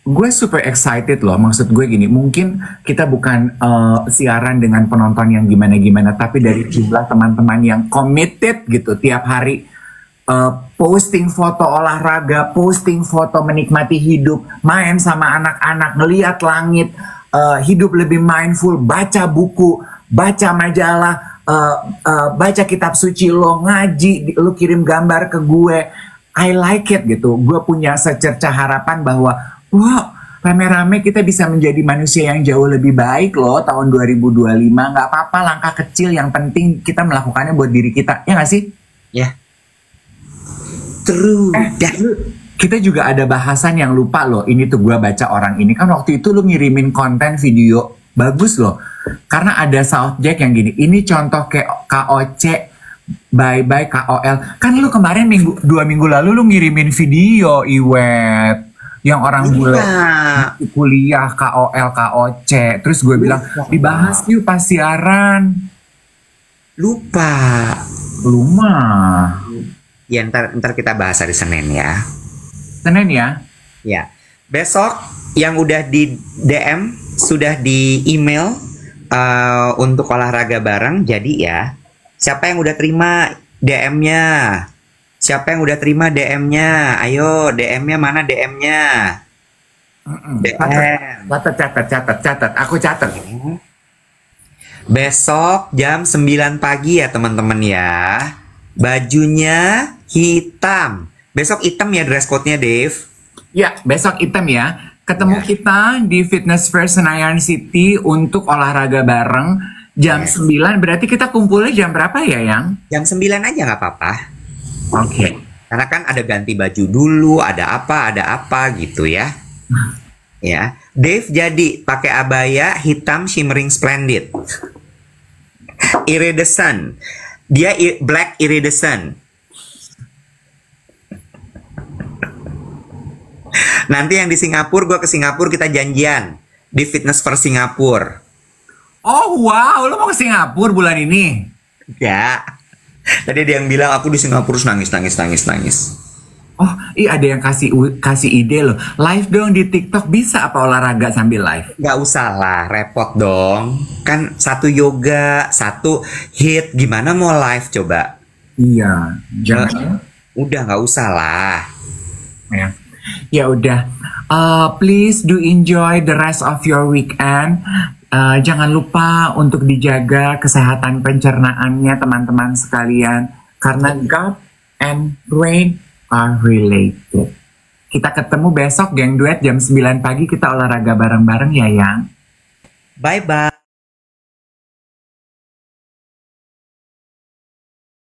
Gue super excited loh, maksud gue gini, mungkin kita bukan siaran dengan penonton yang gimana-gimana, tapi dari jumlah teman-teman yang committed gitu tiap hari posting foto olahraga, posting foto menikmati hidup, main sama anak-anak, ngeliat langit, hidup lebih mindful, baca buku, baca majalah, baca kitab suci lo, ngaji, lo kirim gambar ke gue. I like it gitu. Gue punya secerca harapan bahwa wow, rame-rame kita bisa menjadi manusia yang jauh lebih baik loh tahun 2025. Nggak apa-apa, langkah kecil, yang penting kita melakukannya buat diri kita. Ya nggak sih? Ya. True. Kita juga ada bahasan yang lupa loh. Ini tuh gue baca orang ini. Kan waktu itu lu ngirimin konten video bagus loh. Karena ada South Jack yang gini. Ini contoh kayak KOC, bye-bye KOL. Kan lu kemarin 2 minggu lalu lu ngirimin video Iwet. Yang orang bule kuliah KOL, KOC. Terus gue bilang, dibahas yuk pas siaran. Lupa. Ya ntar kita bahas hari Senin ya. Senin ya? Ya. Besok yang udah di DM, sudah di email, untuk olahraga bareng. Jadi ya, siapa yang udah terima DM-nya? Siapa yang udah terima DM-nya? Ayo, DM-nya mana DM-nya? DM. Catat. Aku catat. Besok jam 9 pagi ya teman-teman ya. Bajunya hitam. Besok hitam ya dress code-nya, Dave. Ya, besok hitam ya. Ketemu Ya. kita di Fitness First Senayan City untuk olahraga bareng jam Yes. 9. Berarti kita kumpulnya jam berapa ya, Yang? Jam 9 aja nggak apa-apa. Oke. Karena kan ada ganti baju dulu, ada apa gitu ya. Ya, Dave jadi pakai abaya hitam shimmering splendid. Iridescent. Dia black iridescent. Nanti yang di Singapura, gue ke Singapura, kita janjian di Fitness First Singapura. Oh wow, lo mau ke Singapura bulan ini? Ya. Tadi dia yang bilang aku di Singapura nangis. Oh, ada yang kasih ide loh. Live dong di TikTok, bisa apa olahraga sambil live? Gak usah lah, repot dong. Kan satu yoga, satu hit, gimana mau live coba? Iya, jangan. Udah gak usah lah. Ya. Ya udah. Please do enjoy the rest of your weekend. Jangan lupa untuk dijaga kesehatan pencernaannya teman-teman sekalian, karena gut and brain are related. Kita ketemu besok geng duet jam 9 pagi, kita olahraga bareng-bareng ya, Yang. Bye-bye.